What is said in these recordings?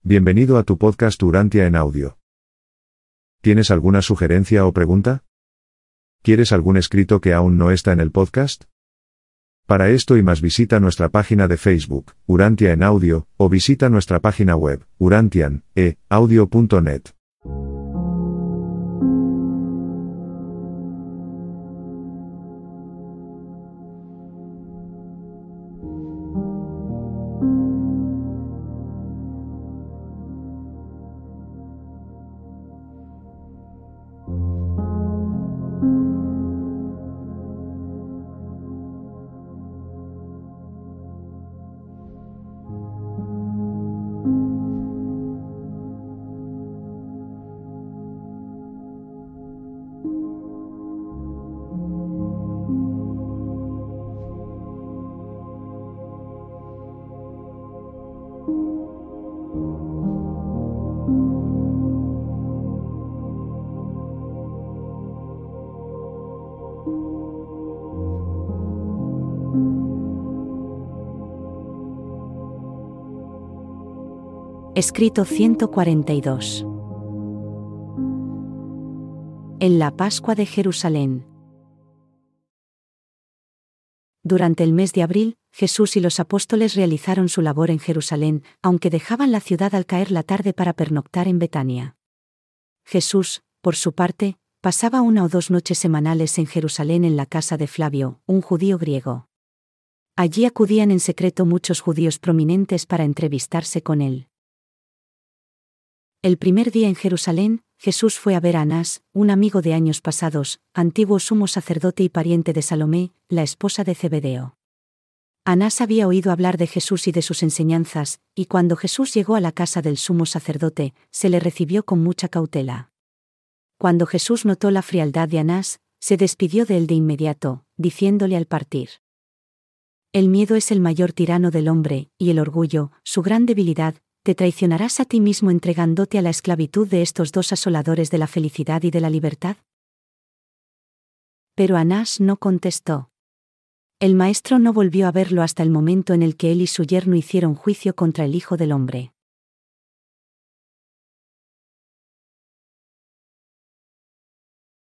Bienvenido a tu podcast Urantia en audio. ¿Tienes alguna sugerencia o pregunta? ¿Quieres algún escrito que aún no está en el podcast? Para esto y más visita nuestra página de Facebook, Urantia en audio, o visita nuestra página web, urantian.audio.net. Escrito 142. En la Pascua de Jerusalén. Durante el mes de abril, Jesús y los apóstoles realizaron su labor en Jerusalén, aunque dejaban la ciudad al caer la tarde para pernoctar en Betania. Jesús, por su parte, pasaba 1 o 2 noches semanales en Jerusalén en la casa de Flavio, un judío griego. Allí acudían en secreto muchos judíos prominentes para entrevistarse con él. El primer día en Jerusalén, Jesús fue a ver a Anás, un amigo de años pasados, antiguo sumo sacerdote y pariente de Salomé, la esposa de Zebedeo. Anás había oído hablar de Jesús y de sus enseñanzas, y cuando Jesús llegó a la casa del sumo sacerdote, se le recibió con mucha cautela. Cuando Jesús notó la frialdad de Anás, se despidió de él de inmediato, diciéndole al partir: El miedo es el mayor tirano del hombre, y el orgullo, su gran debilidad. ¿Te traicionarás a ti mismo entregándote a la esclavitud de estos dos asoladores de la felicidad y de la libertad? Pero Anás no contestó. El maestro no volvió a verlo hasta el momento en el que él y su yerno hicieron juicio contra el Hijo del Hombre.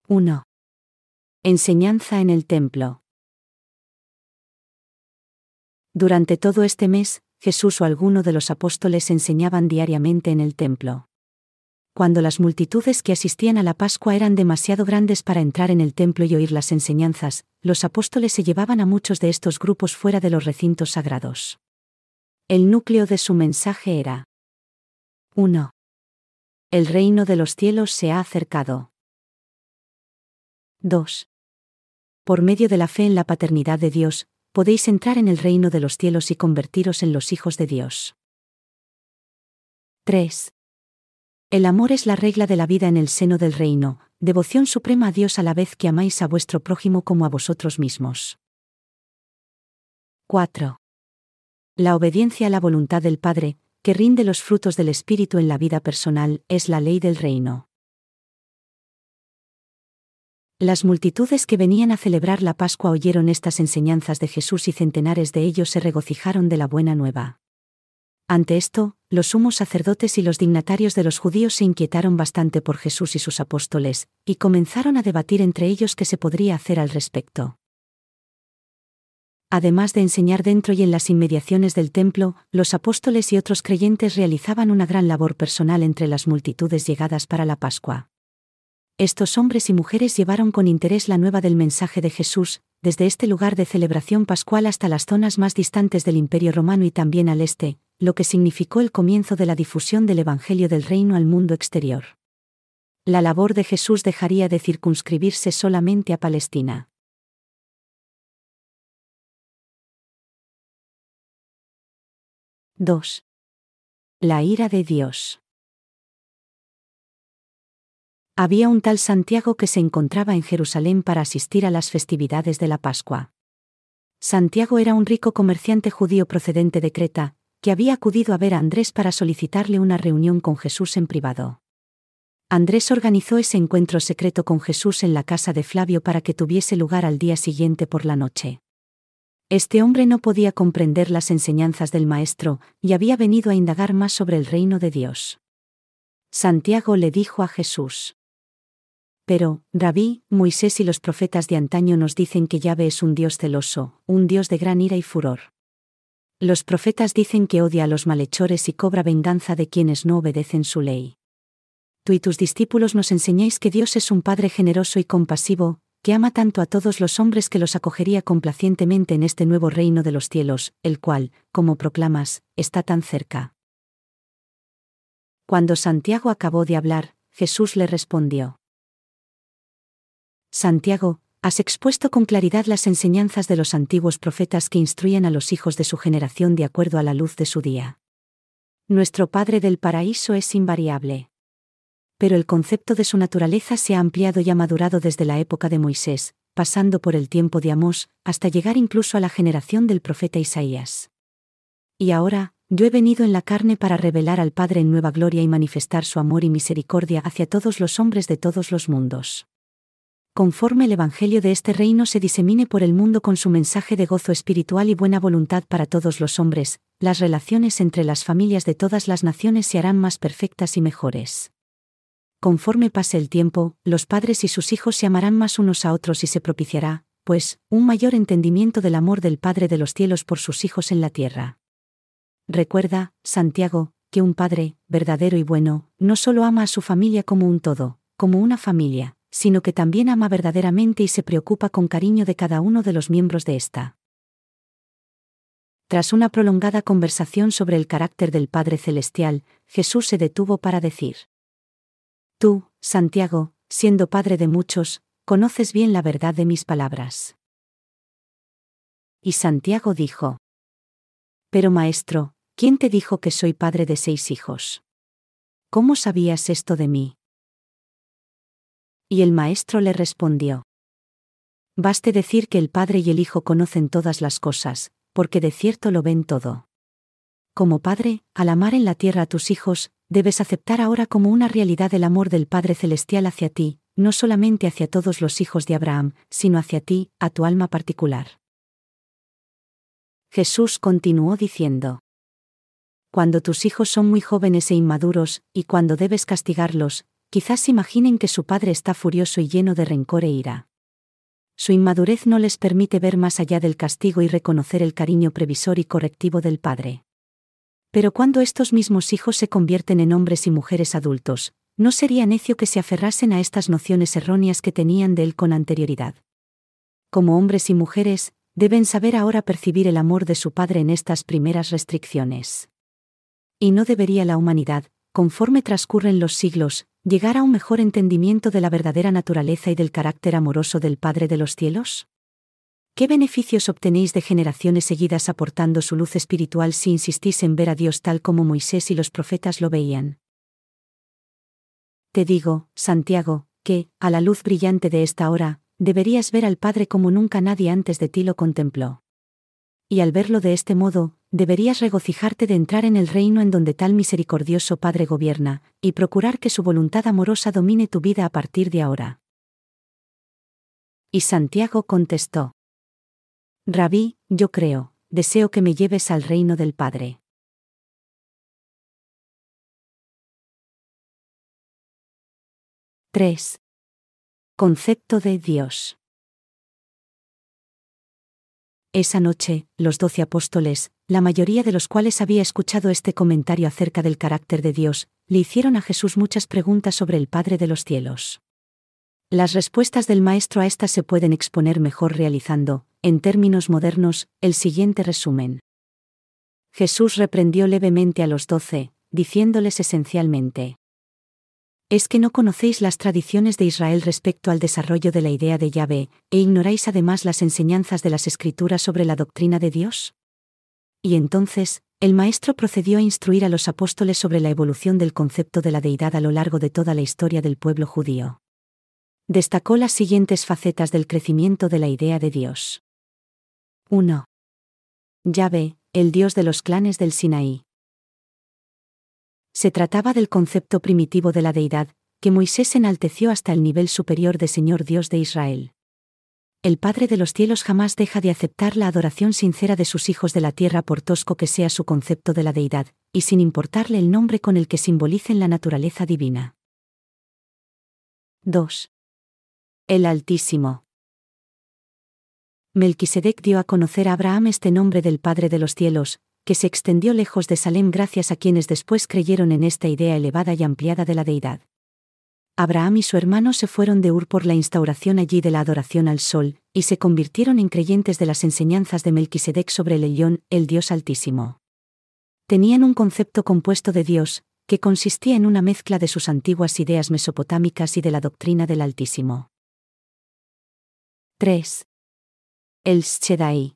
¡1! Enseñanza en el templo. Durante todo este mes, Jesús o alguno de los apóstoles enseñaban diariamente en el templo. Cuando las multitudes que asistían a la Pascua eran demasiado grandes para entrar en el templo y oír las enseñanzas, los apóstoles se llevaban a muchos de estos grupos fuera de los recintos sagrados. El núcleo de su mensaje era: 1. El reino de los cielos se ha acercado. 2. Por medio de la fe en la paternidad de Dios, podéis entrar en el reino de los cielos y convertiros en los hijos de Dios. 3. El amor es la regla de la vida en el seno del reino, devoción suprema a Dios a la vez que amáis a vuestro prójimo como a vosotros mismos. 4. La obediencia a la voluntad del Padre, que rinde los frutos del Espíritu en la vida personal, es la ley del reino. Las multitudes que venían a celebrar la Pascua oyeron estas enseñanzas de Jesús y centenares de ellos se regocijaron de la buena nueva. Ante esto, los sumos sacerdotes y los dignatarios de los judíos se inquietaron bastante por Jesús y sus apóstoles, y comenzaron a debatir entre ellos qué se podría hacer al respecto. Además de enseñar dentro y en las inmediaciones del templo, los apóstoles y otros creyentes realizaban una gran labor personal entre las multitudes llegadas para la Pascua. Estos hombres y mujeres llevaron con interés la nueva del mensaje de Jesús, desde este lugar de celebración pascual hasta las zonas más distantes del Imperio Romano y también al este, lo que significó el comienzo de la difusión del Evangelio del Reino al mundo exterior. La labor de Jesús dejaría de circunscribirse solamente a Palestina. 2. La ira de Dios. Había un tal Santiago que se encontraba en Jerusalén para asistir a las festividades de la Pascua. Santiago era un rico comerciante judío procedente de Creta, que había acudido a ver a Andrés para solicitarle una reunión con Jesús en privado. Andrés organizó ese encuentro secreto con Jesús en la casa de Flavio para que tuviese lugar al día siguiente por la noche. Este hombre no podía comprender las enseñanzas del Maestro, y había venido a indagar más sobre el reino de Dios. Santiago le dijo a Jesús: Pero, Rabí, Moisés y los profetas de antaño nos dicen que Yahvé es un Dios celoso, un Dios de gran ira y furor. Los profetas dicen que odia a los malhechores y cobra venganza de quienes no obedecen su ley. Tú y tus discípulos nos enseñáis que Dios es un Padre generoso y compasivo, que ama tanto a todos los hombres que los acogería complacientemente en este nuevo reino de los cielos, el cual, como proclamas, está tan cerca. Cuando Santiago acabó de hablar, Jesús le respondió: Santiago, has expuesto con claridad las enseñanzas de los antiguos profetas que instruían a los hijos de su generación de acuerdo a la luz de su día. Nuestro Padre del paraíso es invariable. Pero el concepto de su naturaleza se ha ampliado y ha madurado desde la época de Moisés, pasando por el tiempo de Amós, hasta llegar incluso a la generación del profeta Isaías. Y ahora, yo he venido en la carne para revelar al Padre en nueva gloria y manifestar su amor y misericordia hacia todos los hombres de todos los mundos. Conforme el Evangelio de este reino se disemine por el mundo con su mensaje de gozo espiritual y buena voluntad para todos los hombres, las relaciones entre las familias de todas las naciones se harán más perfectas y mejores. Conforme pase el tiempo, los padres y sus hijos se amarán más unos a otros y se propiciará, pues, un mayor entendimiento del amor del Padre de los cielos por sus hijos en la tierra. Recuerda, Santiago, que un padre, verdadero y bueno, no solo ama a su familia como un todo, como una familia, sino que también ama verdaderamente y se preocupa con cariño de cada uno de los miembros de esta. Tras una prolongada conversación sobre el carácter del Padre Celestial, Jesús se detuvo para decir: Tú, Santiago, siendo padre de muchos, conoces bien la verdad de mis palabras. Y Santiago dijo: Pero maestro, ¿quién te dijo que soy padre de 6 hijos? ¿Cómo sabías esto de mí? Y el maestro le respondió: Baste decir que el Padre y el Hijo conocen todas las cosas, porque de cierto lo ven todo. Como padre, al amar en la tierra a tus hijos, debes aceptar ahora como una realidad el amor del Padre Celestial hacia ti, no solamente hacia todos los hijos de Abraham, sino hacia ti, a tu alma particular. Jesús continuó diciendo: Cuando tus hijos son muy jóvenes e inmaduros, y cuando debes castigarlos, quizás imaginen que su padre está furioso y lleno de rencor e ira. Su inmadurez no les permite ver más allá del castigo y reconocer el cariño previsor y correctivo del padre. Pero cuando estos mismos hijos se convierten en hombres y mujeres adultos, no sería necio que se aferrasen a estas nociones erróneas que tenían de él con anterioridad. Como hombres y mujeres, deben saber ahora percibir el amor de su Padre en estas primeras restricciones. ¿Y no debería la humanidad, conforme transcurren los siglos, llegar a un mejor entendimiento de la verdadera naturaleza y del carácter amoroso del Padre de los cielos? ¿Qué beneficios obtenéis de generaciones seguidas aportando su luz espiritual si insistís en ver a Dios tal como Moisés y los profetas lo veían? Te digo, Santiago, que, a la luz brillante de esta hora, deberías ver al Padre como nunca nadie antes de ti lo contempló. Y al verlo de este modo, deberías regocijarte de entrar en el reino en donde tal misericordioso Padre gobierna, y procurar que su voluntad amorosa domine tu vida a partir de ahora. Y Santiago contestó: Rabí, yo creo, deseo que me lleves al reino del Padre. (3) Concepto de Dios. Esa noche, los 12 apóstoles, la mayoría de los cuales había escuchado este comentario acerca del carácter de Dios, le hicieron a Jesús muchas preguntas sobre el Padre de los cielos. Las respuestas del Maestro a estas se pueden exponer mejor realizando, en términos modernos, el siguiente resumen. Jesús reprendió levemente a los 12, diciéndoles esencialmente: ¿Es que no conocéis las tradiciones de Israel respecto al desarrollo de la idea de Yahvé, e ignoráis además las enseñanzas de las Escrituras sobre la doctrina de Dios? Y entonces, el Maestro procedió a instruir a los apóstoles sobre la evolución del concepto de la deidad a lo largo de toda la historia del pueblo judío. Destacó las siguientes facetas del crecimiento de la idea de Dios. 1. Yahvé, el Dios de los clanes del Sinaí. Se trataba del concepto primitivo de la deidad, que Moisés enalteció hasta el nivel superior de Señor Dios de Israel. el Padre de los cielos jamás deja de aceptar la adoración sincera de sus hijos de la tierra por tosco que sea su concepto de la deidad, y sin importarle el nombre con el que simbolicen la naturaleza divina. 2. El Altísimo. Melquisedec dio a conocer a Abraham este nombre del Padre de los cielos, que se extendió lejos de Salem gracias a quienes después creyeron en esta idea elevada y ampliada de la deidad. Abraham y su hermano se fueron de Ur por la instauración allí de la adoración al sol, y se convirtieron en creyentes de las enseñanzas de Melquisedec sobre el Elyon, el Dios Altísimo. Tenían un concepto compuesto de Dios, que consistía en una mezcla de sus antiguas ideas mesopotámicas y de la doctrina del Altísimo. 3. El Shaddai.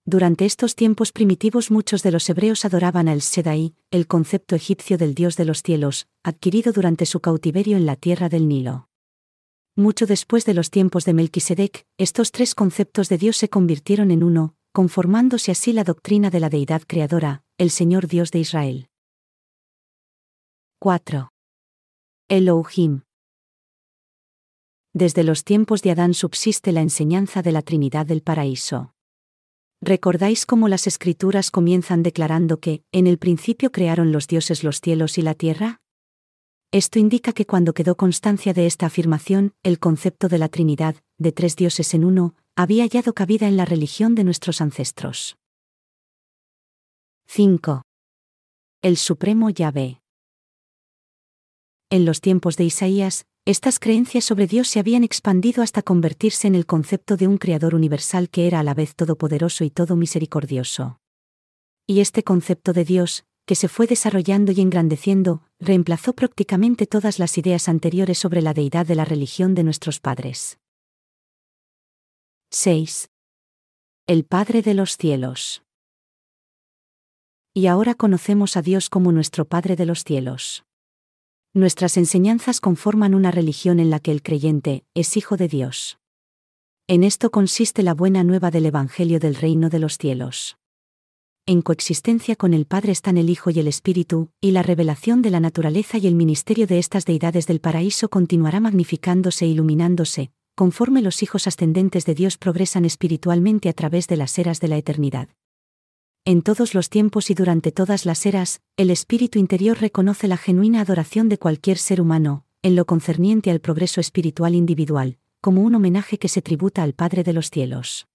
Durante estos tiempos primitivos muchos de los hebreos adoraban al Shaddai, el concepto egipcio del Dios de los cielos, adquirido durante su cautiverio en la tierra del Nilo. Mucho después de los tiempos de Melquisedec, estos tres conceptos de Dios se convirtieron en uno, conformándose así la doctrina de la deidad creadora, el Señor Dios de Israel. 4. Elohim. Desde los tiempos de Adán subsiste la enseñanza de la Trinidad del paraíso. ¿Recordáis cómo las Escrituras comienzan declarando que, en el principio crearon los dioses los cielos y la tierra? Esto indica que cuando quedó constancia de esta afirmación, el concepto de la Trinidad, de tres dioses en uno, había hallado cabida en la religión de nuestros ancestros. 5. El Supremo Yahvé. En los tiempos de Isaías, estas creencias sobre Dios se habían expandido hasta convertirse en el concepto de un Creador universal que era a la vez todopoderoso y todo misericordioso. Y este concepto de Dios, que se fue desarrollando y engrandeciendo, reemplazó prácticamente todas las ideas anteriores sobre la deidad de la religión de nuestros padres. 6. El Padre de los cielos. Y ahora conocemos a Dios como nuestro Padre de los cielos. Nuestras enseñanzas conforman una religión en la que el creyente es hijo de Dios. En esto consiste la buena nueva del Evangelio del Reino de los cielos. En coexistencia con el Padre están el Hijo y el Espíritu, y la revelación de la naturaleza y el ministerio de estas deidades del paraíso continuará magnificándose e iluminándose, conforme los hijos ascendentes de Dios progresan espiritualmente a través de las eras de la eternidad. En todos los tiempos y durante todas las eras, el espíritu interior reconoce la genuina adoración de cualquier ser humano, en lo concerniente al progreso espiritual individual, como un homenaje que se tributa al Padre de los cielos.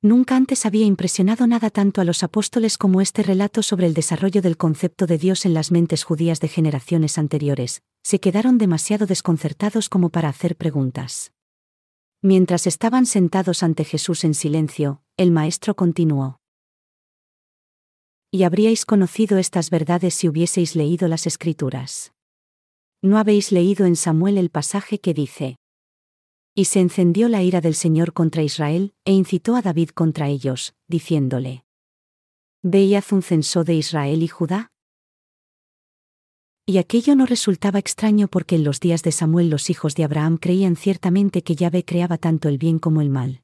Nunca antes había impresionado nada tanto a los apóstoles como este relato sobre el desarrollo del concepto de Dios en las mentes judías de generaciones anteriores. Se quedaron demasiado desconcertados como para hacer preguntas. Mientras estaban sentados ante Jesús en silencio, el Maestro continuó. Y habríais conocido estas verdades si hubieseis leído las Escrituras. ¿No habéis leído en Samuel el pasaje que dice: Y se encendió la ira del Señor contra Israel, e incitó a David contra ellos, diciéndole: Ve y haz un censo de Israel y Judá? Y aquello no resultaba extraño porque en los días de Samuel los hijos de Abraham creían ciertamente que Yahvé creaba tanto el bien como el mal.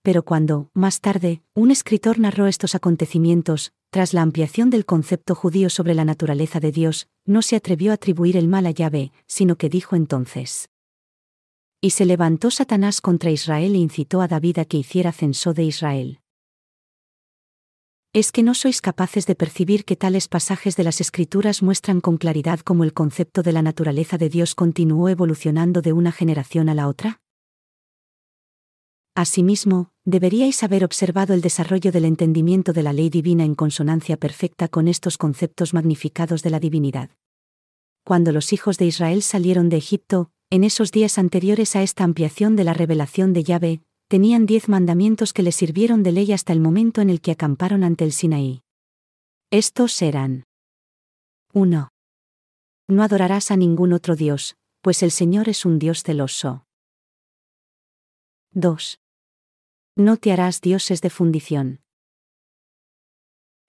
Pero cuando, más tarde, un escritor narró estos acontecimientos, tras la ampliación del concepto judío sobre la naturaleza de Dios, no se atrevió a atribuir el mal a Yahvé, sino que dijo entonces: Y se levantó Satanás contra Israel e incitó a David a que hiciera censo de Israel. ¿Es que no sois capaces de percibir que tales pasajes de las Escrituras muestran con claridad cómo el concepto de la naturaleza de Dios continuó evolucionando de una generación a la otra? Asimismo, deberíais haber observado el desarrollo del entendimiento de la ley divina en consonancia perfecta con estos conceptos magnificados de la divinidad. Cuando los hijos de Israel salieron de Egipto, en esos días anteriores a esta ampliación de la revelación de Yahvé, tenían 10 mandamientos que les sirvieron de ley hasta el momento en el que acamparon ante el Sinaí. Estos eran: 1. No adorarás a ningún otro Dios, pues el Señor es un Dios celoso. 2. No te harás dioses de fundición.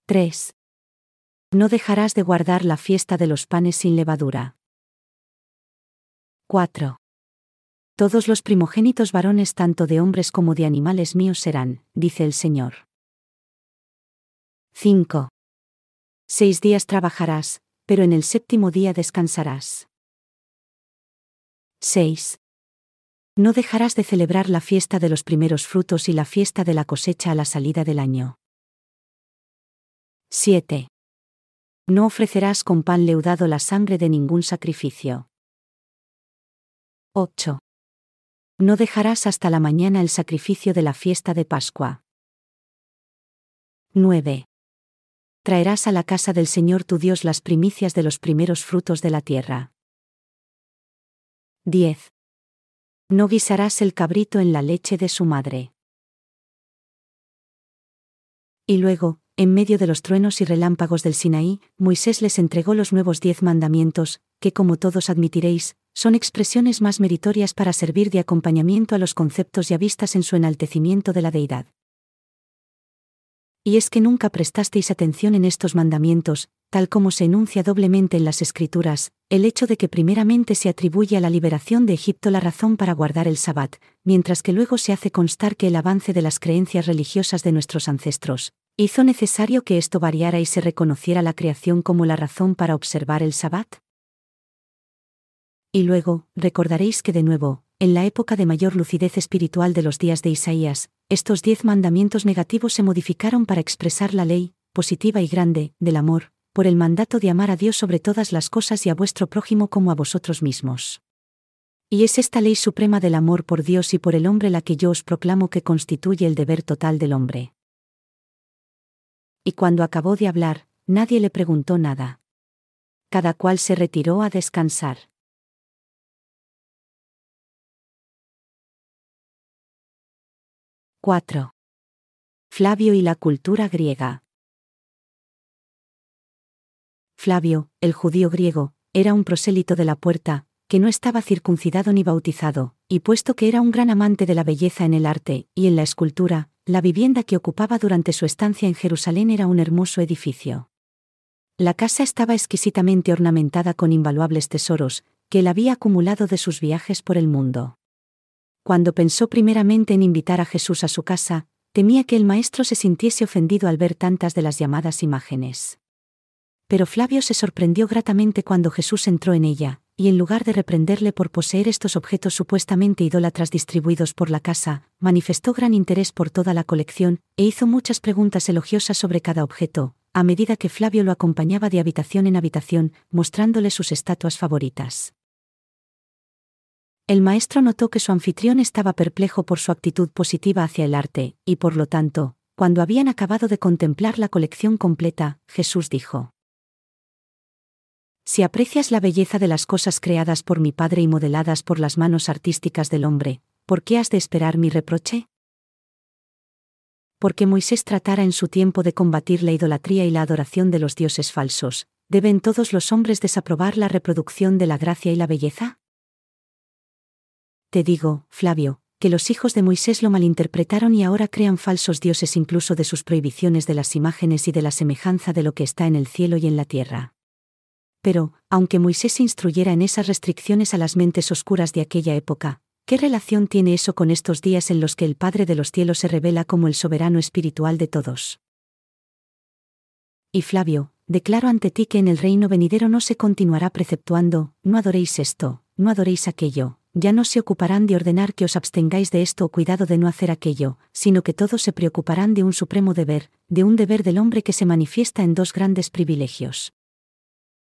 3. No dejarás de guardar la fiesta de los panes sin levadura. 4. Todos los primogénitos varones tanto de hombres como de animales míos serán, dice el Señor. 5. 6 días trabajarás, pero en el séptimo día descansarás. 6. No dejarás de celebrar la fiesta de los primeros frutos y la fiesta de la cosecha a la salida del año. 7. No ofrecerás con pan leudado la sangre de ningún sacrificio. 8. No dejarás hasta la mañana el sacrificio de la fiesta de Pascua. 9. Traerás a la casa del Señor tu Dios las primicias de los primeros frutos de la tierra. 10. No guisarás el cabrito en la leche de su madre. Y luego, en medio de los truenos y relámpagos del Sinaí, Moisés les entregó los nuevos 10 mandamientos, que como todos admitiréis, son expresiones más meritorias para servir de acompañamiento a los conceptos ya vistas en su enaltecimiento de la deidad. Y es que nunca prestasteis atención en estos mandamientos, tal como se enuncia doblemente en las Escrituras, el hecho de que primeramente se atribuye a la liberación de Egipto la razón para guardar el Sabbat, mientras que luego se hace constar que el avance de las creencias religiosas de nuestros ancestros hizo necesario que esto variara y se reconociera la creación como la razón para observar el Sabbat. Y luego, recordaréis que de nuevo, en la época de mayor lucidez espiritual de los días de Isaías, estos 10 mandamientos negativos se modificaron para expresar la ley, positiva y grande, del amor, por el mandato de amar a Dios sobre todas las cosas y a vuestro prójimo como a vosotros mismos. Y es esta ley suprema del amor por Dios y por el hombre la que yo os proclamo que constituye el deber total del hombre. Y cuando acabó de hablar, nadie le preguntó nada. Cada cual se retiró a descansar. 4. Flavio y la cultura griega. Flavio, el judío griego, era un prosélito de la puerta, que no estaba circuncidado ni bautizado, y puesto que era un gran amante de la belleza en el arte y en la escultura, la vivienda que ocupaba durante su estancia en Jerusalén era un hermoso edificio. La casa estaba exquisitamente ornamentada con invaluables tesoros, que él había acumulado de sus viajes por el mundo. Cuando pensó primeramente en invitar a Jesús a su casa, temía que el maestro se sintiese ofendido al ver tantas de las llamadas imágenes. Pero Flavio se sorprendió gratamente cuando Jesús entró en ella, y en lugar de reprenderle por poseer estos objetos supuestamente idólatras distribuidos por la casa, manifestó gran interés por toda la colección, e hizo muchas preguntas elogiosas sobre cada objeto, a medida que Flavio lo acompañaba de habitación en habitación, mostrándole sus estatuas favoritas. El maestro notó que su anfitrión estaba perplejo por su actitud positiva hacia el arte, y por lo tanto, cuando habían acabado de contemplar la colección completa, Jesús dijo: Si aprecias la belleza de las cosas creadas por mi Padre y modeladas por las manos artísticas del hombre, ¿por qué has de esperar mi reproche? Porque Moisés tratara en su tiempo de combatir la idolatría y la adoración de los dioses falsos, ¿deben todos los hombres desaprobar la reproducción de la gracia y la belleza? Te digo, Flavio, que los hijos de Moisés lo malinterpretaron y ahora crean falsos dioses incluso de sus prohibiciones de las imágenes y de la semejanza de lo que está en el cielo y en la tierra. Pero, aunque Moisés instruyera en esas restricciones a las mentes oscuras de aquella época, ¿qué relación tiene eso con estos días en los que el Padre de los cielos se revela como el soberano espiritual de todos? Y Flavio, declaro ante ti que en el reino venidero no se continuará preceptuando, no adoréis esto, no adoréis aquello. Ya no se ocuparán de ordenar que os abstengáis de esto o cuidado de no hacer aquello, sino que todos se preocuparán de un supremo deber, de un deber del hombre que se manifiesta en 2 grandes privilegios: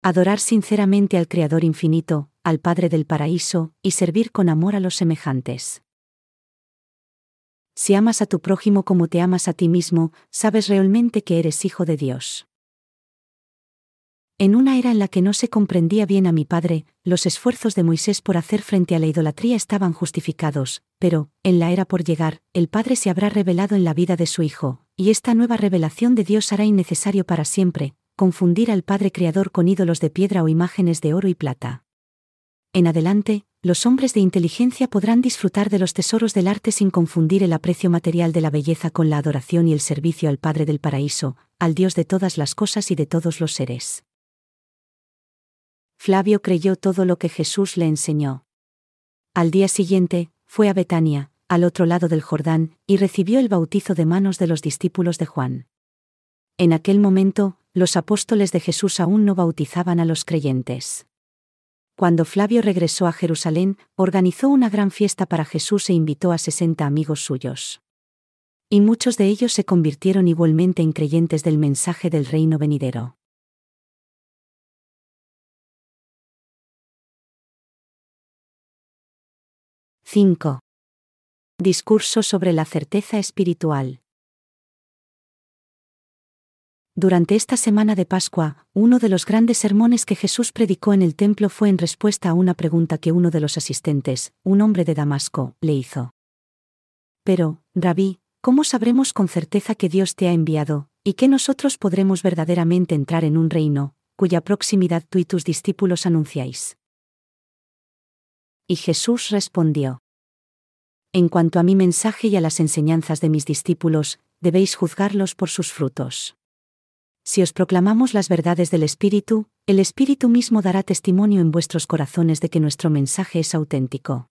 adorar sinceramente al Creador infinito, al Padre del paraíso, y servir con amor a los semejantes. Si amas a tu prójimo como te amas a ti mismo, sabes realmente que eres hijo de Dios. En una era en la que no se comprendía bien a mi Padre, los esfuerzos de Moisés por hacer frente a la idolatría estaban justificados, pero, en la era por llegar, el Padre se habrá revelado en la vida de su Hijo, y esta nueva revelación de Dios hará innecesario para siempre confundir al Padre Creador con ídolos de piedra o imágenes de oro y plata. En adelante, los hombres de inteligencia podrán disfrutar de los tesoros del arte sin confundir el aprecio material de la belleza con la adoración y el servicio al Padre del paraíso, al Dios de todas las cosas y de todos los seres. Flavio creyó todo lo que Jesús le enseñó. Al día siguiente, fue a Betania, al otro lado del Jordán, y recibió el bautizo de manos de los discípulos de Juan. En aquel momento, los apóstoles de Jesús aún no bautizaban a los creyentes. Cuando Flavio regresó a Jerusalén, organizó una gran fiesta para Jesús e invitó a 60 amigos suyos. Y muchos de ellos se convirtieron igualmente en creyentes del mensaje del reino venidero. ―5. Discurso sobre la certeza espiritual. Durante esta semana de Pascua, uno de los grandes sermones que Jesús predicó en el templo fue en respuesta a una pregunta que uno de los asistentes, un hombre de Damasco, le hizo. Pero, Rabí, ¿cómo sabremos con certeza que Dios te ha enviado, y que nosotros podremos verdaderamente entrar en un reino, cuya proximidad tú y tus discípulos anunciáis? Y Jesús respondió: En cuanto a mi mensaje y a las enseñanzas de mis discípulos, debéis juzgarlos por sus frutos. Si os proclamamos las verdades del Espíritu, el Espíritu mismo dará testimonio en vuestros corazones de que nuestro mensaje es auténtico.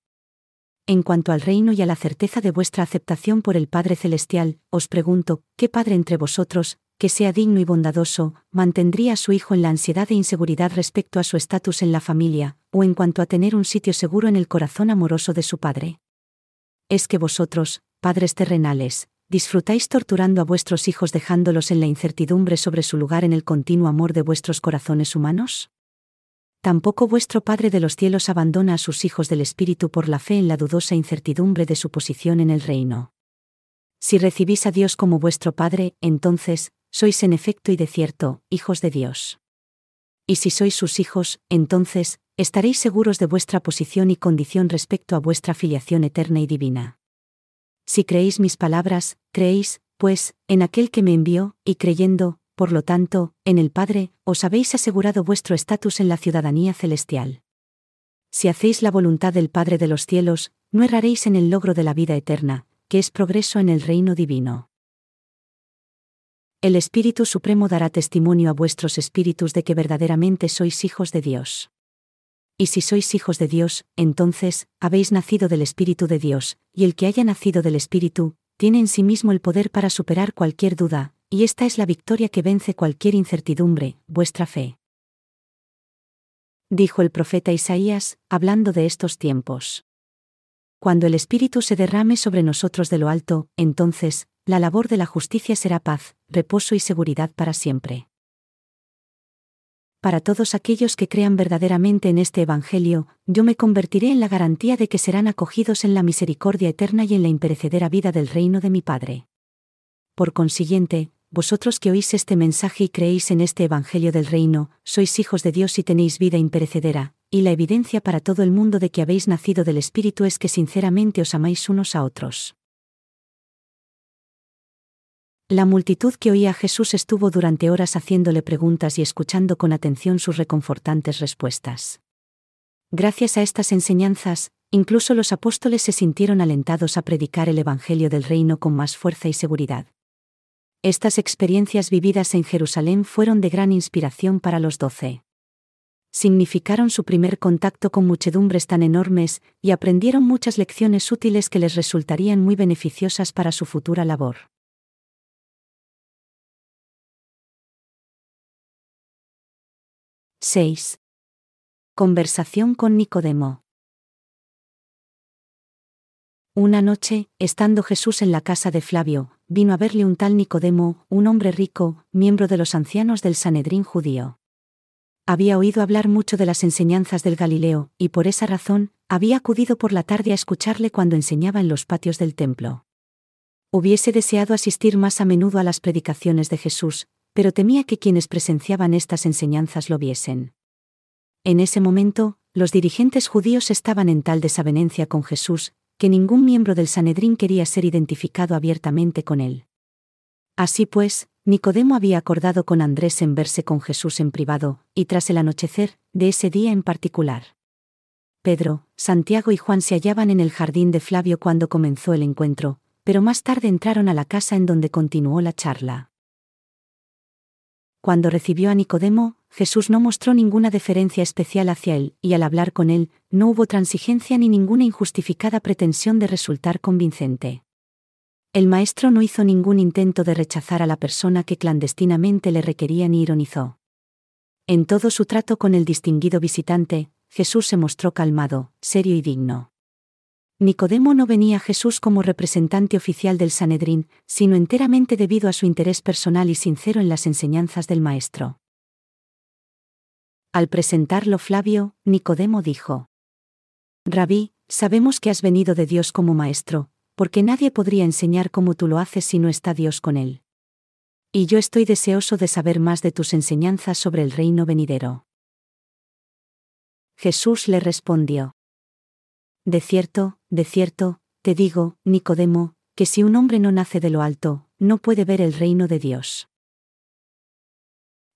En cuanto al reino y a la certeza de vuestra aceptación por el Padre Celestial, os pregunto, ¿qué padre entre vosotros, que sea digno y bondadoso, mantendría a su hijo en la ansiedad e inseguridad respecto a su estatus en la familia, o en cuanto a tener un sitio seguro en el corazón amoroso de su padre? ¿Es que vosotros, padres terrenales, disfrutáis torturando a vuestros hijos dejándolos en la incertidumbre sobre su lugar en el continuo amor de vuestros corazones humanos? Tampoco vuestro Padre de los cielos abandona a sus hijos del Espíritu por la fe en la dudosa incertidumbre de su posición en el reino. Si recibís a Dios como vuestro Padre, entonces, sois en efecto y de cierto, hijos de Dios. Y si sois sus hijos, entonces, estaréis seguros de vuestra posición y condición respecto a vuestra filiación eterna y divina. Si creéis mis palabras, creéis, pues, en aquel que me envió, y creyendo, por lo tanto, en el Padre, os habéis asegurado vuestro estatus en la ciudadanía celestial. Si hacéis la voluntad del Padre de los cielos, no erraréis en el logro de la vida eterna, que es progreso en el reino divino. El Espíritu Supremo dará testimonio a vuestros espíritus de que verdaderamente sois hijos de Dios. Y si sois hijos de Dios, entonces, habéis nacido del Espíritu de Dios, y el que haya nacido del Espíritu, tiene en sí mismo el poder para superar cualquier duda, y esta es la victoria que vence cualquier incertidumbre, vuestra fe. Dijo el profeta Isaías, hablando de estos tiempos. Cuando el Espíritu se derrame sobre nosotros de lo alto, entonces, la labor de la justicia será paz, reposo y seguridad para siempre. Para todos aquellos que crean verdaderamente en este Evangelio, yo me convertiré en la garantía de que serán acogidos en la misericordia eterna y en la imperecedera vida del reino de mi Padre. Por consiguiente, vosotros que oís este mensaje y creéis en este Evangelio del reino, sois hijos de Dios y tenéis vida imperecedera, y la evidencia para todo el mundo de que habéis nacido del Espíritu es que sinceramente os amáis unos a otros. La multitud que oía a Jesús estuvo durante horas haciéndole preguntas y escuchando con atención sus reconfortantes respuestas. Gracias a estas enseñanzas, incluso los apóstoles se sintieron alentados a predicar el Evangelio del reino con más fuerza y seguridad. Estas experiencias vividas en Jerusalén fueron de gran inspiración para los 12. Significaron su primer contacto con muchedumbres tan enormes, y aprendieron muchas lecciones útiles que les resultarían muy beneficiosas para su futura labor. ―6. Conversación con Nicodemo. Una noche, estando Jesús en la casa de Flavio, vino a verle un tal Nicodemo, un hombre rico, miembro de los ancianos del Sanedrín judío. Había oído hablar mucho de las enseñanzas del Galileo, y por esa razón, había acudido por la tarde a escucharle cuando enseñaba en los patios del templo. Hubiese deseado asistir más a menudo a las predicaciones de Jesús, pero temía que quienes presenciaban estas enseñanzas lo viesen. En ese momento, los dirigentes judíos estaban en tal desavenencia con Jesús, que ningún miembro del Sanedrín quería ser identificado abiertamente con él. Así pues, Nicodemo había acordado con Andrés en verse con Jesús en privado, y tras el anochecer, de ese día en particular. Pedro, Santiago y Juan se hallaban en el jardín de Flavio cuando comenzó el encuentro, pero más tarde entraron a la casa en donde continuó la charla. Cuando recibió a Nicodemo, Jesús no mostró ninguna deferencia especial hacia él, y al hablar con él, no hubo transigencia ni ninguna injustificada pretensión de resultar convincente. El maestro no hizo ningún intento de rechazar a la persona que clandestinamente le requería ni ironizó. En todo su trato con el distinguido visitante, Jesús se mostró calmado, serio y digno. Nicodemo no venía a Jesús como representante oficial del Sanedrín, sino enteramente debido a su interés personal y sincero en las enseñanzas del Maestro. Al presentarlo Flavio, Nicodemo dijo: Rabí, sabemos que has venido de Dios como maestro, porque nadie podría enseñar como tú lo haces si no está Dios con él. Y yo estoy deseoso de saber más de tus enseñanzas sobre el reino venidero. Jesús le respondió: de cierto, te digo, Nicodemo, que si un hombre no nace de lo alto, no puede ver el reino de Dios.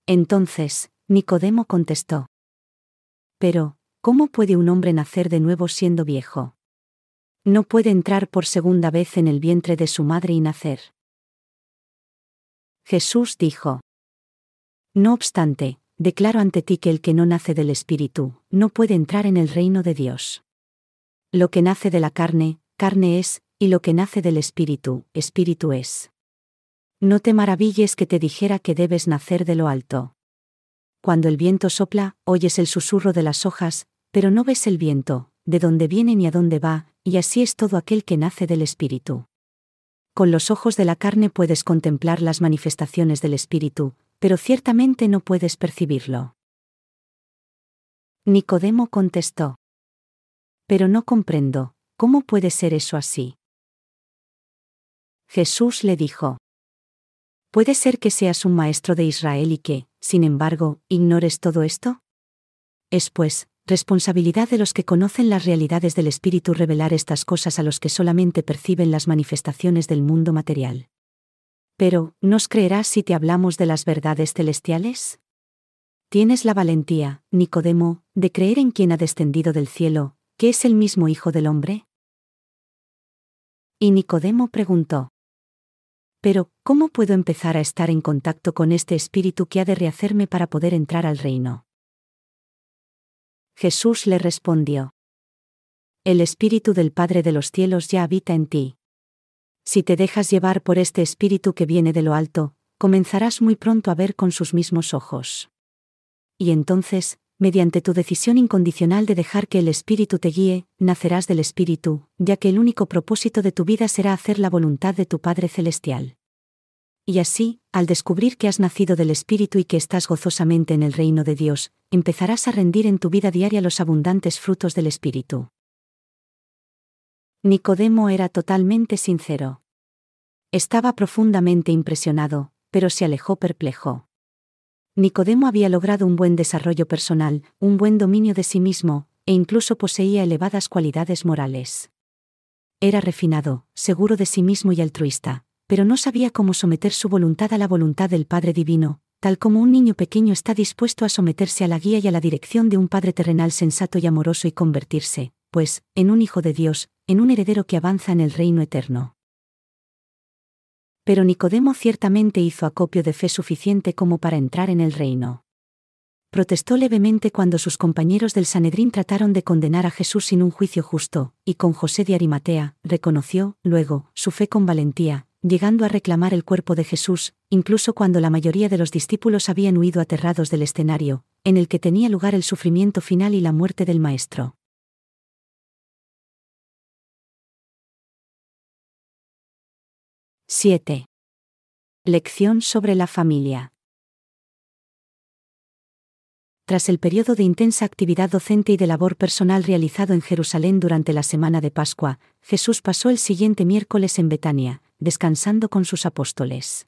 Entonces, Nicodemo contestó: pero, ¿cómo puede un hombre nacer de nuevo siendo viejo? No puede entrar por segunda vez en el vientre de su madre y nacer. Jesús dijo: no obstante, declaro ante ti que el que no nace del Espíritu, no puede entrar en el reino de Dios. Lo que nace de la carne, carne es, y lo que nace del Espíritu, Espíritu es. No te maravilles que te dijera que debes nacer de lo alto. Cuando el viento sopla, oyes el susurro de las hojas, pero no ves el viento, de dónde viene ni a dónde va, y así es todo aquel que nace del Espíritu. Con los ojos de la carne puedes contemplar las manifestaciones del Espíritu, pero ciertamente no puedes percibirlo. Nicodemo contestó: pero no comprendo, ¿cómo puede ser eso así? Jesús le dijo: ¿puede ser que seas un maestro de Israel y que, sin embargo, ignores todo esto? Es pues, responsabilidad de los que conocen las realidades del Espíritu revelar estas cosas a los que solamente perciben las manifestaciones del mundo material. Pero, ¿nos creerás si te hablamos de las verdades celestiales? ¿Tienes la valentía, Nicodemo, de creer en quien ha descendido del cielo, que es el mismo Hijo del Hombre? Y Nicodemo preguntó: pero, ¿cómo puedo empezar a estar en contacto con este Espíritu que ha de rehacerme para poder entrar al reino? Jesús le respondió: el Espíritu del Padre de los cielos ya habita en ti. Si te dejas llevar por este Espíritu que viene de lo alto, comenzarás muy pronto a ver con sus mismos ojos. Y entonces, mediante tu decisión incondicional de dejar que el Espíritu te guíe, nacerás del Espíritu, ya que el único propósito de tu vida será hacer la voluntad de tu Padre Celestial. Y así, al descubrir que has nacido del Espíritu y que estás gozosamente en el reino de Dios, empezarás a rendir en tu vida diaria los abundantes frutos del Espíritu. Nicodemo era totalmente sincero. Estaba profundamente impresionado, pero se alejó perplejo. Nicodemo había logrado un buen desarrollo personal, un buen dominio de sí mismo, e incluso poseía elevadas cualidades morales. Era refinado, seguro de sí mismo y altruista, pero no sabía cómo someter su voluntad a la voluntad del Padre Divino, tal como un niño pequeño está dispuesto a someterse a la guía y a la dirección de un Padre terrenal sensato y amoroso y convertirse, pues, en un hijo de Dios, en un heredero que avanza en el reino eterno. Pero Nicodemo ciertamente hizo acopio de fe suficiente como para entrar en el reino. Protestó levemente cuando sus compañeros del Sanedrín trataron de condenar a Jesús sin un juicio justo, y con José de Arimatea, reconoció, luego, su fe con valentía, llegando a reclamar el cuerpo de Jesús, incluso cuando la mayoría de los discípulos habían huido aterrados del escenario, en el que tenía lugar el sufrimiento final y la muerte del Maestro. ¡7! Lección sobre la familia. Tras el periodo de intensa actividad docente y de labor personal realizado en Jerusalén durante la semana de Pascua, Jesús pasó el siguiente miércoles en Betania, descansando con sus apóstoles.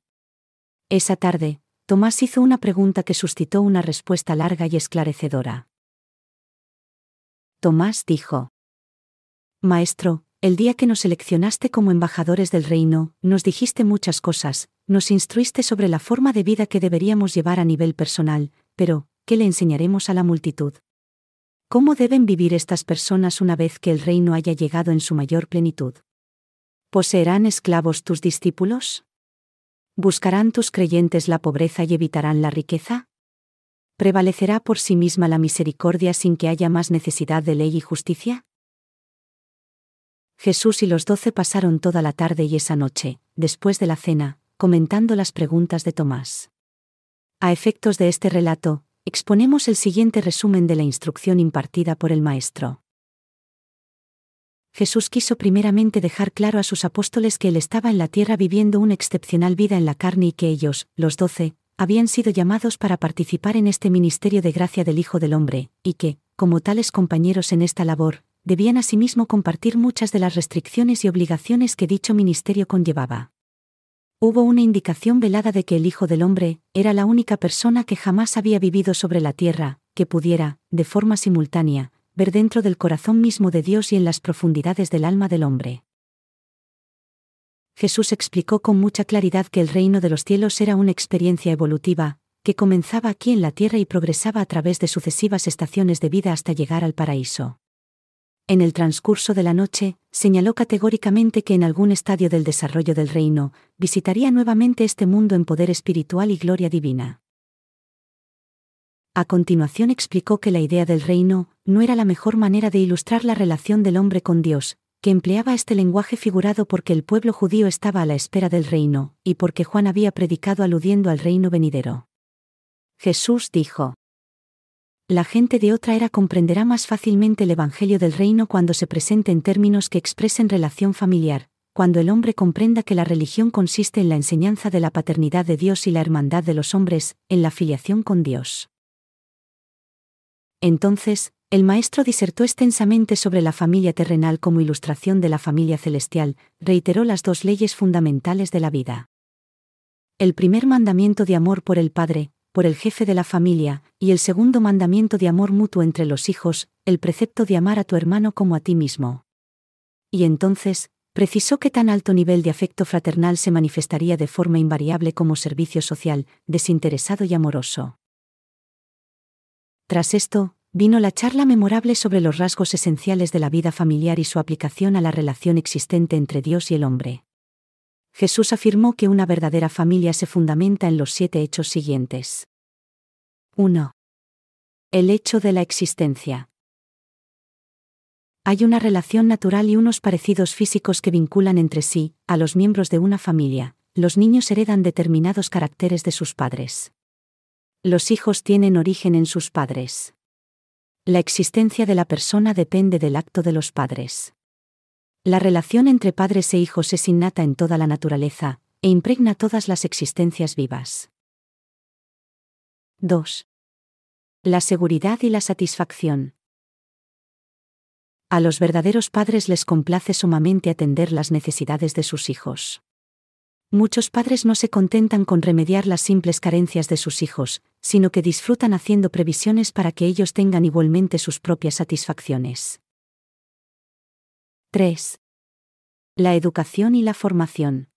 Esa tarde, Tomás hizo una pregunta que suscitó una respuesta larga y esclarecedora. Tomás dijo: Maestro, el día que nos seleccionaste como embajadores del reino, nos dijiste muchas cosas, nos instruiste sobre la forma de vida que deberíamos llevar a nivel personal, pero, ¿qué le enseñaremos a la multitud? ¿Cómo deben vivir estas personas una vez que el reino haya llegado en su mayor plenitud? ¿Poseerán esclavos tus discípulos? ¿Buscarán tus creyentes la pobreza y evitarán la riqueza? ¿Prevalecerá por sí misma la misericordia sin que haya más necesidad de ley y justicia? Jesús y los 12 pasaron toda la tarde y esa noche, después de la cena, comentando las preguntas de Tomás. A efectos de este relato, exponemos el siguiente resumen de la instrucción impartida por el Maestro. Jesús quiso primeramente dejar claro a sus apóstoles que Él estaba en la tierra viviendo una excepcional vida en la carne y que ellos, los 12, habían sido llamados para participar en este ministerio de gracia del Hijo del Hombre, y que, como tales compañeros en esta labor, debían asimismo compartir muchas de las restricciones y obligaciones que dicho ministerio conllevaba. Hubo una indicación velada de que el Hijo del Hombre era la única persona que jamás había vivido sobre la tierra, que pudiera, de forma simultánea, ver dentro del corazón mismo de Dios y en las profundidades del alma del hombre. Jesús explicó con mucha claridad que el reino de los cielos era una experiencia evolutiva, que comenzaba aquí en la tierra y progresaba a través de sucesivas estaciones de vida hasta llegar al paraíso. En el transcurso de la noche, señaló categóricamente que en algún estadio del desarrollo del reino, visitaría nuevamente este mundo en poder espiritual y gloria divina. A continuación explicó que la idea del reino no era la mejor manera de ilustrar la relación del hombre con Dios, que empleaba este lenguaje figurado porque el pueblo judío estaba a la espera del reino, y porque Juan había predicado aludiendo al reino venidero. Jesús dijo: la gente de otra era comprenderá más fácilmente el evangelio del reino cuando se presente en términos que expresen relación familiar, cuando el hombre comprenda que la religión consiste en la enseñanza de la paternidad de Dios y la hermandad de los hombres, en la filiación con Dios. Entonces, el Maestro disertó extensamente sobre la familia terrenal como ilustración de la familia celestial, reiteró las dos leyes fundamentales de la vida. El primer mandamiento de amor por el Padre, por el jefe de la familia, y el segundo mandamiento de amor mutuo entre los hijos, el precepto de amar a tu hermano como a ti mismo. Y entonces, precisó que tan alto nivel de afecto fraternal se manifestaría de forma invariable como servicio social, desinteresado y amoroso. Tras esto, vino la charla memorable sobre los rasgos esenciales de la vida familiar y su aplicación a la relación existente entre Dios y el hombre. Jesús afirmó que una verdadera familia se fundamenta en los 7 hechos siguientes. 1. El hecho de la existencia. Hay una relación natural y unos parecidos físicos que vinculan entre sí a los miembros de una familia. Los niños heredan determinados caracteres de sus padres. Los hijos tienen origen en sus padres. La existencia de la persona depende del acto de los padres. La relación entre padres e hijos es innata en toda la naturaleza, e impregna todas las existencias vivas. 2. La seguridad y la satisfacción. A los verdaderos padres les complace sumamente atender las necesidades de sus hijos. Muchos padres no se contentan con remediar las simples carencias de sus hijos, sino que disfrutan haciendo previsiones para que ellos tengan igualmente sus propias satisfacciones. 3. La educación y la formación.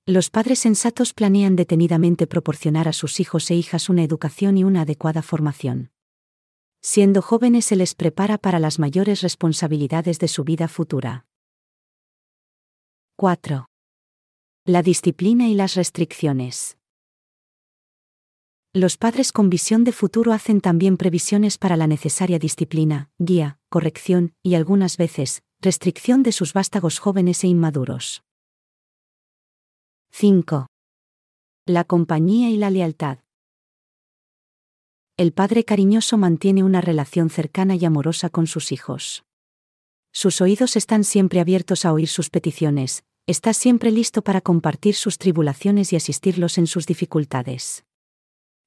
Los padres sensatos planean detenidamente proporcionar a sus hijos e hijas una educación y una adecuada formación. Siendo jóvenes se les prepara para las mayores responsabilidades de su vida futura. 4. La disciplina y las restricciones. Los padres con visión de futuro hacen también previsiones para la necesaria disciplina, guía, corrección, y algunas veces, restricción de sus vástagos jóvenes e inmaduros. 5. La compañía y la lealtad. El padre cariñoso mantiene una relación cercana y amorosa con sus hijos. Sus oídos están siempre abiertos a oír sus peticiones, está siempre listo para compartir sus tribulaciones y asistirlos en sus dificultades.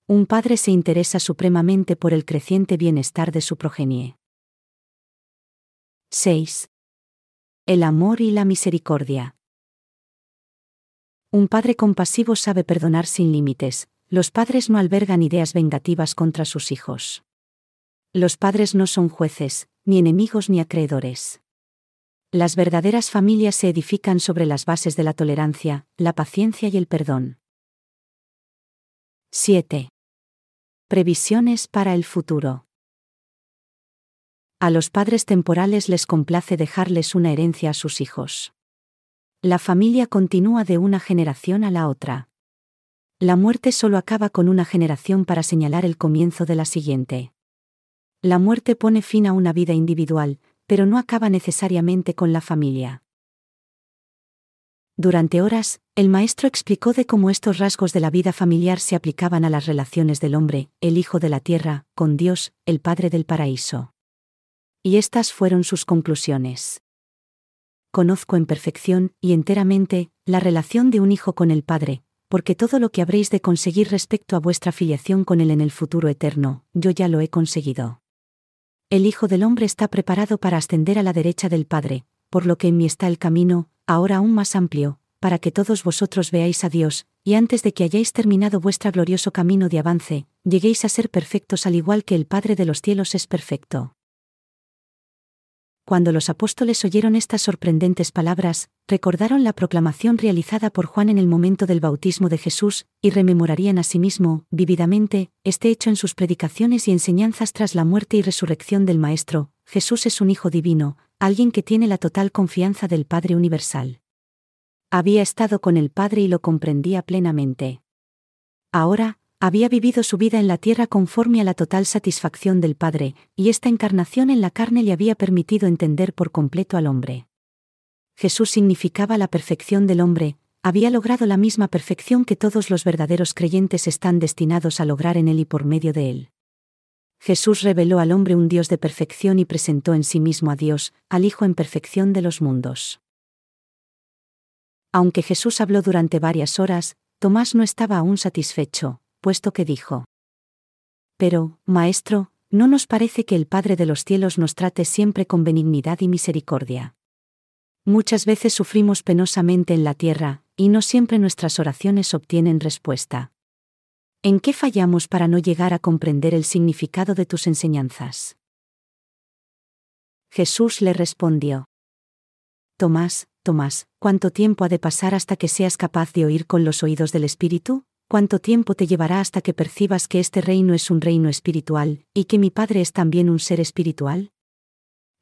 Un padre se interesa supremamente por el creciente bienestar de su progenie. 6. El amor y la misericordia. Un padre compasivo sabe perdonar sin límites. Los padres no albergan ideas vengativas contra sus hijos. Los padres no son jueces, ni enemigos ni acreedores. Las verdaderas familias se edifican sobre las bases de la tolerancia, la paciencia y el perdón. 7. Previsiones para el futuro. A los padres temporales les complace dejarles una herencia a sus hijos. La familia continúa de una generación a la otra. La muerte solo acaba con una generación para señalar el comienzo de la siguiente. La muerte pone fin a una vida individual, pero no acaba necesariamente con la familia. Durante horas, el maestro explicó de cómo estos rasgos de la vida familiar se aplicaban a las relaciones del hombre, el hijo de la tierra, con Dios, el Padre del paraíso. Y estas fueron sus conclusiones. Conozco en perfección, y enteramente, la relación de un hijo con el Padre, porque todo lo que habréis de conseguir respecto a vuestra filiación con Él en el futuro eterno, yo ya lo he conseguido. El Hijo del Hombre está preparado para ascender a la derecha del Padre, por lo que en mí está el camino, ahora aún más amplio, para que todos vosotros veáis a Dios, y antes de que hayáis terminado vuestro glorioso camino de avance, lleguéis a ser perfectos al igual que el Padre de los cielos es perfecto. Cuando los apóstoles oyeron estas sorprendentes palabras, recordaron la proclamación realizada por Juan en el momento del bautismo de Jesús, y rememorarían asimismo, vívidamente, este hecho en sus predicaciones y enseñanzas tras la muerte y resurrección del Maestro. Jesús es un Hijo divino, alguien que tiene la total confianza del Padre universal. Había estado con el Padre y lo comprendía plenamente. Ahora, había vivido su vida en la tierra conforme a la total satisfacción del Padre, y esta encarnación en la carne le había permitido entender por completo al hombre. Jesús significaba la perfección del hombre, había logrado la misma perfección que todos los verdaderos creyentes están destinados a lograr en él y por medio de él. Jesús reveló al hombre un Dios de perfección y presentó en sí mismo a Dios, al Hijo en perfección de los mundos. Aunque Jesús habló durante varias horas, Tomás no estaba aún satisfecho, puesto que dijo: Pero, Maestro, ¿no nos parece que el Padre de los cielos nos trate siempre con benignidad y misericordia? Muchas veces sufrimos penosamente en la tierra, y no siempre nuestras oraciones obtienen respuesta. ¿En qué fallamos para no llegar a comprender el significado de tus enseñanzas? Jesús le respondió: Tomás, Tomás, ¿cuánto tiempo ha de pasar hasta que seas capaz de oír con los oídos del Espíritu? ¿Cuánto tiempo te llevará hasta que percibas que este reino es un reino espiritual, y que mi Padre es también un ser espiritual?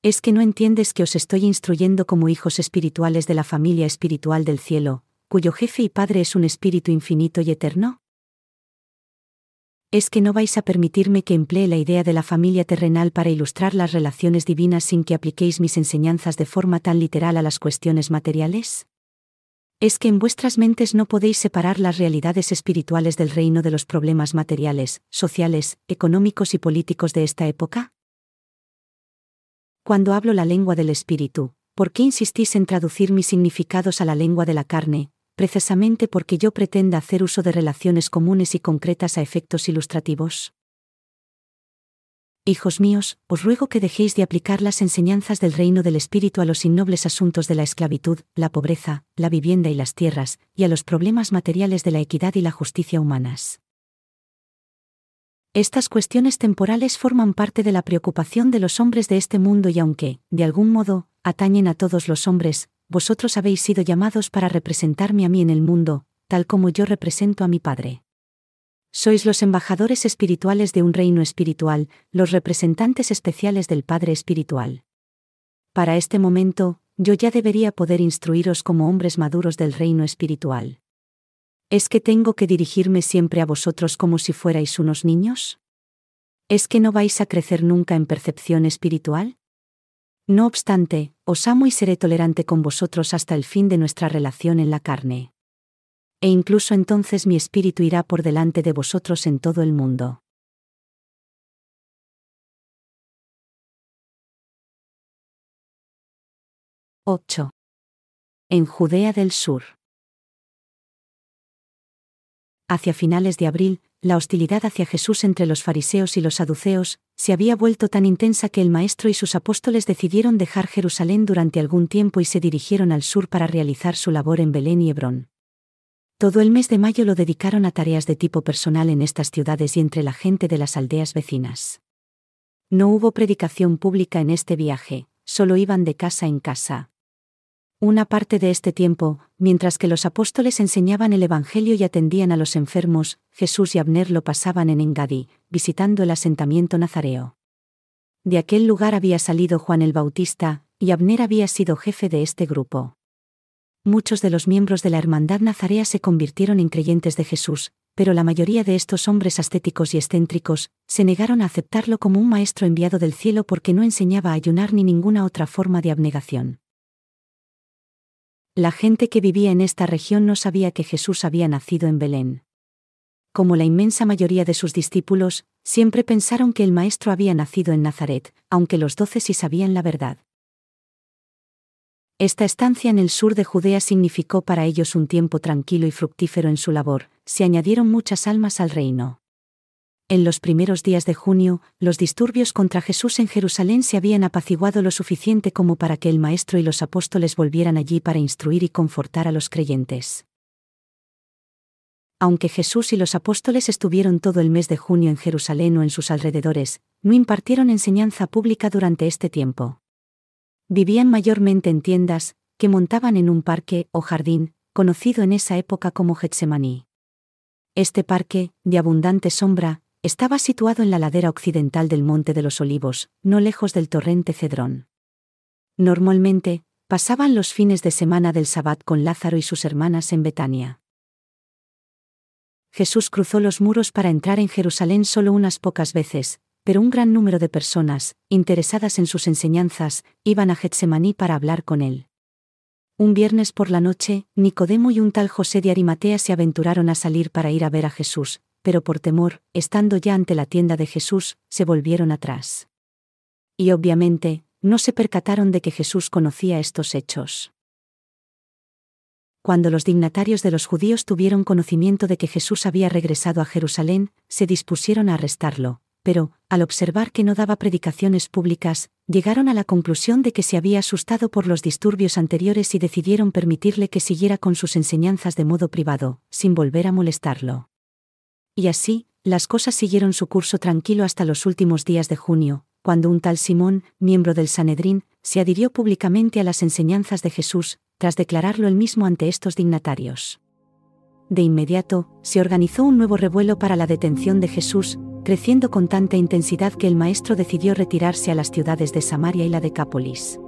¿Es que no entiendes que os estoy instruyendo como hijos espirituales de la familia espiritual del cielo, cuyo jefe y Padre es un Espíritu infinito y eterno? ¿Es que no vais a permitirme que emplee la idea de la familia terrenal para ilustrar las relaciones divinas sin que apliquéis mis enseñanzas de forma tan literal a las cuestiones materiales? ¿Es que en vuestras mentes no podéis separar las realidades espirituales del reino de los problemas materiales, sociales, económicos y políticos de esta época? Cuando hablo la lengua del espíritu, ¿por qué insistís en traducir mis significados a la lengua de la carne? Precisamente porque yo pretenda hacer uso de relaciones comunes y concretas a efectos ilustrativos. Hijos míos, os ruego que dejéis de aplicar las enseñanzas del reino del espíritu a los innobles asuntos de la esclavitud, la pobreza, la vivienda y las tierras, y a los problemas materiales de la equidad y la justicia humanas. Estas cuestiones temporales forman parte de la preocupación de los hombres de este mundo y aunque, de algún modo, atañen a todos los hombres, vosotros habéis sido llamados para representarme a mí en el mundo, tal como yo represento a mi Padre. Sois los embajadores espirituales de un reino espiritual, los representantes especiales del Padre espiritual. Para este momento, yo ya debería poder instruiros como hombres maduros del reino espiritual. ¿Es que tengo que dirigirme siempre a vosotros como si fuerais unos niños? ¿Es que no vais a crecer nunca en percepción espiritual? No obstante, os amo y seré tolerante con vosotros hasta el fin de nuestra relación en la carne. E incluso entonces mi espíritu irá por delante de vosotros en todo el mundo. ―8. En Judea del Sur. Hacia finales de abril, la hostilidad hacia Jesús entre los fariseos y los saduceos se había vuelto tan intensa que el Maestro y sus apóstoles decidieron dejar Jerusalén durante algún tiempo y se dirigieron al sur para realizar su labor en Belén y Hebrón. Todo el mes de mayo lo dedicaron a tareas de tipo personal en estas ciudades y entre la gente de las aldeas vecinas. No hubo predicación pública en este viaje, solo iban de casa en casa. Una parte de este tiempo, mientras que los apóstoles enseñaban el Evangelio y atendían a los enfermos, Jesús y Abner lo pasaban en Engadi, visitando el asentamiento nazareo. De aquel lugar había salido Juan el Bautista, y Abner había sido jefe de este grupo. Muchos de los miembros de la hermandad nazarea se convirtieron en creyentes de Jesús, pero la mayoría de estos hombres ascéticos y excéntricos se negaron a aceptarlo como un maestro enviado del cielo porque no enseñaba a ayunar ni ninguna otra forma de abnegación. La gente que vivía en esta región no sabía que Jesús había nacido en Belén. Como la inmensa mayoría de sus discípulos, siempre pensaron que el Maestro había nacido en Nazaret, aunque los 12 sí sabían la verdad. Esta estancia en el sur de Judea significó para ellos un tiempo tranquilo y fructífero en su labor, se añadieron muchas almas al reino. En los primeros días de junio, los disturbios contra Jesús en Jerusalén se habían apaciguado lo suficiente como para que el Maestro y los apóstoles volvieran allí para instruir y confortar a los creyentes. Aunque Jesús y los apóstoles estuvieron todo el mes de junio en Jerusalén o en sus alrededores, no impartieron enseñanza pública durante este tiempo. Vivían mayormente en tiendas, que montaban en un parque o jardín, conocido en esa época como Getsemaní. Este parque, de abundante sombra, estaba situado en la ladera occidental del Monte de los Olivos, no lejos del torrente Cedrón. Normalmente, pasaban los fines de semana del Sabbat con Lázaro y sus hermanas en Betania. Jesús cruzó los muros para entrar en Jerusalén solo unas pocas veces, pero un gran número de personas, interesadas en sus enseñanzas, iban a Getsemaní para hablar con él. Un viernes por la noche, Nicodemo y un tal José de Arimatea se aventuraron a salir para ir a ver a Jesús, pero por temor, estando ya ante la tienda de Jesús, se volvieron atrás. Y obviamente, no se percataron de que Jesús conocía estos hechos. Cuando los dignatarios de los judíos tuvieron conocimiento de que Jesús había regresado a Jerusalén, se dispusieron a arrestarlo, pero, al observar que no daba predicaciones públicas, llegaron a la conclusión de que se había asustado por los disturbios anteriores y decidieron permitirle que siguiera con sus enseñanzas de modo privado, sin volver a molestarlo. Y así, las cosas siguieron su curso tranquilo hasta los últimos días de junio, cuando un tal Simón, miembro del Sanedrín, se adhirió públicamente a las enseñanzas de Jesús, tras declararlo él mismo ante estos dignatarios. De inmediato, se organizó un nuevo revuelo para la detención de Jesús, creciendo con tanta intensidad que el Maestro decidió retirarse a las ciudades de Samaria y la Decápolis.